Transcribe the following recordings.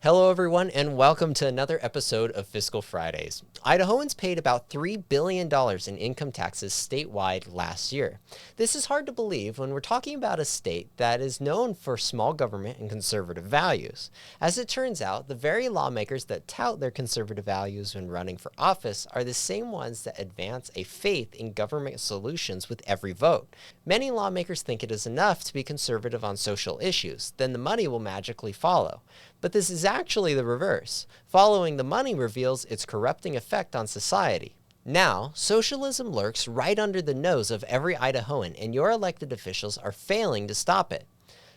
Hello, everyone, and welcome to another episode of Fiscal Fridays. Idahoans paid about $3 billion in income taxes statewide last year. This is hard to believe when we're talking about a state that is known for small government and conservative values. As it turns out, the very lawmakers that tout their conservative values when running for office are the same ones that advance a faith in government solutions with every vote. Many lawmakers think it is enough to be conservative on social issues, then the money will magically follow. But this is actually the reverse. Following the money reveals its corrupting effect on society. Now, socialism lurks right under the nose of every Idahoan, and your elected officials are failing to stop it.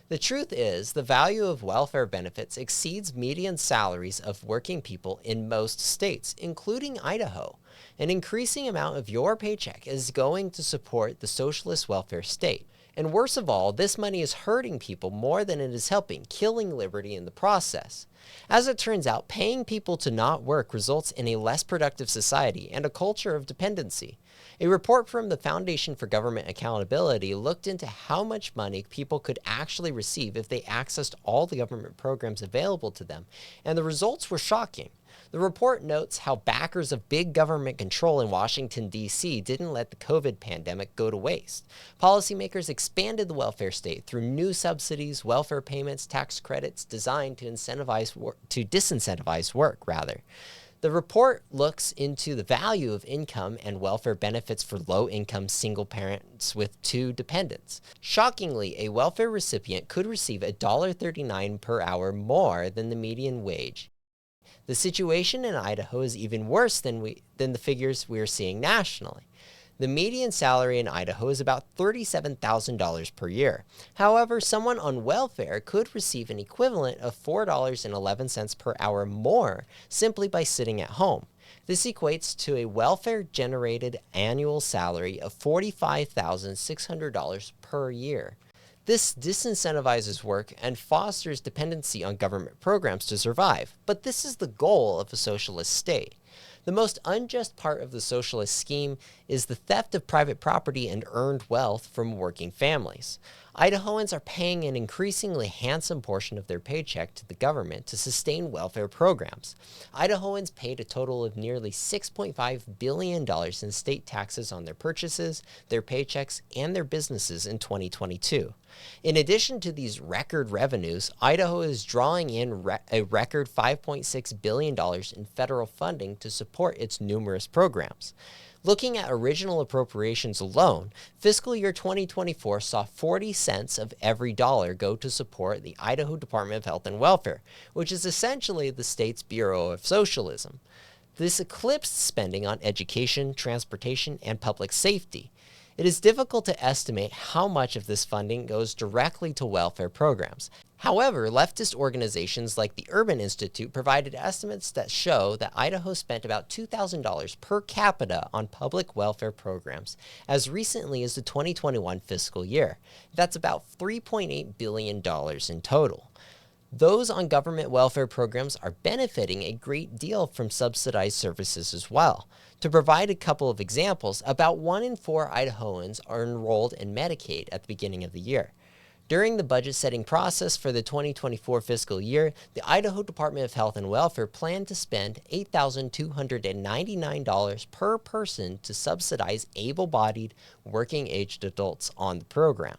The truth is, the value of welfare benefits exceeds median salaries of working people in most states, including Idaho. An increasing amount of your paycheck is going to support the socialist welfare state. And worst of all, this money is hurting people more than it is helping, killing liberty in the process. As it turns out, paying people to not work results in a less productive society and a culture of dependency. A report from the Foundation for Government Accountability looked into how much money people could actually receive if they accessed all the government programs available to them, and the results were shocking. The report notes how backers of big government control in Washington, D.C. didn't let the COVID pandemic go to waste. Policymakers expanded the welfare state through new subsidies, welfare payments, tax credits designed to disincentivize work. The report looks into the value of income and welfare benefits for low-income single parents with two dependents. Shockingly, a welfare recipient could receive $1.39 per hour more than the median wage. The situation in Idaho is even worse than the figures we are seeing nationally. The median salary in Idaho is about $37,000 per year. However, someone on welfare could receive an equivalent of $4.11 per hour more simply by sitting at home. This equates to a welfare-generated annual salary of $45,600 per year. This disincentivizes work and fosters dependency on government programs to survive, but this is the goal of a socialist state. The most unjust part of the socialist scheme is the theft of private property and earned wealth from working families. Idahoans are paying an increasingly handsome portion of their paycheck to the government to sustain welfare programs. Idahoans paid a total of nearly $6.5 billion in state taxes on their purchases, their paychecks, and their businesses in 2022. In addition to these record revenues, Idaho is drawing in a record $5.6 billion in federal funding to support its numerous programs. Looking at original appropriations alone, fiscal year 2024 saw 40 cents of every dollar go to support the Idaho Department of Health and Welfare, which is essentially the state's Bureau of Socialism. This eclipsed spending on education, transportation, and public safety. It is difficult to estimate how much of this funding goes directly to welfare programs. However, leftist organizations like the Urban Institute provided estimates that show that Idaho spent about $2,000 per capita on public welfare programs as recently as the 2021 fiscal year. That's about $3.8 billion in total. Those on government welfare programs are benefiting a great deal from subsidized services as well. To provide a couple of examples, about 1 in 4 Idahoans are enrolled in Medicaid at the beginning of the year. During the budget setting process for the 2024 fiscal year, the Idaho Department of Health and Welfare planned to spend $8,299 per person to subsidize able-bodied, working-aged adults on the program.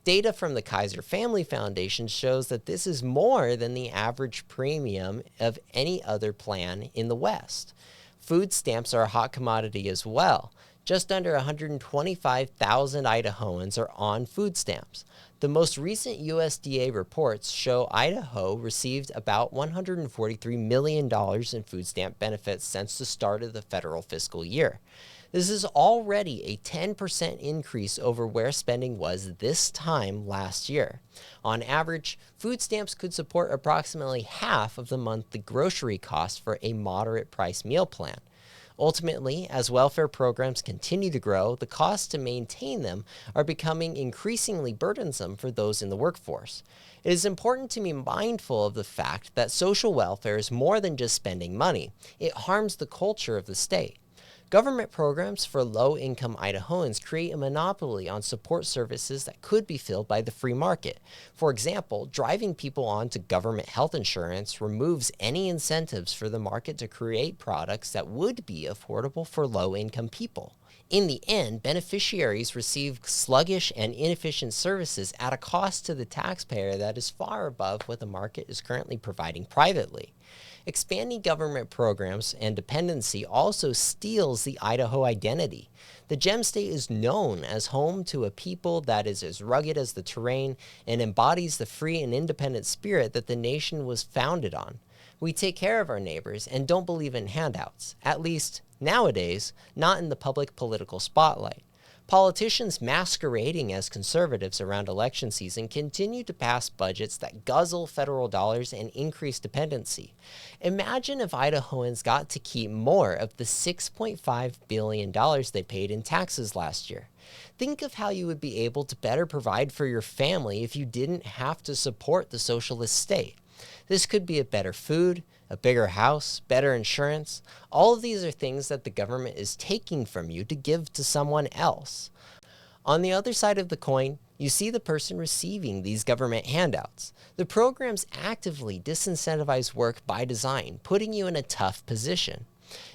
Data from the Kaiser Family Foundation shows that this is more than the average premium of any other plan in the West. Food stamps are a hot commodity as well. Just under 125,000 Idahoans are on food stamps. The most recent USDA reports show Idaho received about $143 million in food stamp benefits since the start of the federal fiscal year. This is already a 10% increase over where spending was this time last year. On average, food stamps could support approximately half of the monthly grocery costs for a moderate price meal plan. Ultimately, as welfare programs continue to grow, the costs to maintain them are becoming increasingly burdensome for those in the workforce. It is important to be mindful of the fact that social welfare is more than just spending money. It harms the culture of the state. Government programs for low-income Idahoans create a monopoly on support services that could be filled by the free market. For example, driving people onto government health insurance removes any incentives for the market to create products that would be affordable for low-income people. In the end, beneficiaries receive sluggish and inefficient services at a cost to the taxpayer that is far above what the market is currently providing privately. Expanding government programs and dependency also steals the Idaho identity. The Gem State is known as home to a people that is as rugged as the terrain and embodies the free and independent spirit that the nation was founded on. We take care of our neighbors and don't believe in handouts, at least nowadays, not in the public political spotlight. Politicians masquerading as conservatives around election season continue to pass budgets that guzzle federal dollars and increase dependency. Imagine if Idahoans got to keep more of the $6.5 billion they paid in taxes last year. Think of how you would be able to better provide for your family if you didn't have to support the socialist state. This could be a better food, a bigger house, better insurance. All of these are things that the government is taking from you to give to someone else. On the other side of the coin, you see the person receiving these government handouts. The programs actively disincentivize work by design, putting you in a tough position.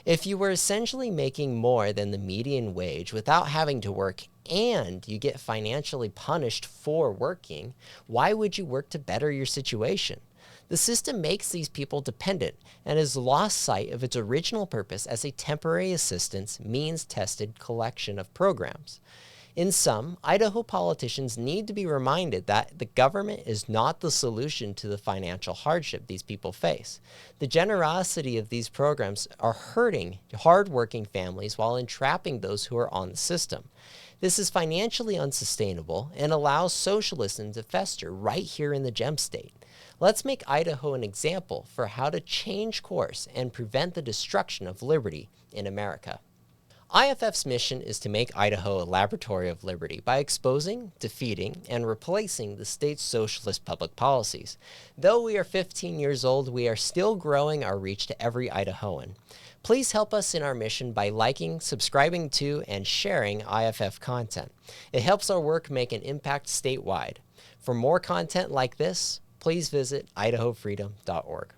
If you were essentially making more than the median wage without having to work and you get financially punished for working, why would you work to better your situation? The system makes these people dependent and has lost sight of its original purpose as a temporary assistance, means-tested collection of programs. In sum, Idaho politicians need to be reminded that the government is not the solution to the financial hardship these people face. The generosity of these programs are hurting hardworking families while entrapping those who are on the system. This is financially unsustainable and allows socialism to fester right here in the Gem State. Let's make Idaho an example for how to change course and prevent the destruction of liberty in America. IFF's mission is to make Idaho a laboratory of liberty by exposing, defeating, and replacing the state's socialist public policies. Though we are 15 years old, we are still growing our reach to every Idahoan. Please help us in our mission by liking, subscribing to, and sharing IFF content. It helps our work make an impact statewide. For more content like this, please visit idahofreedom.org.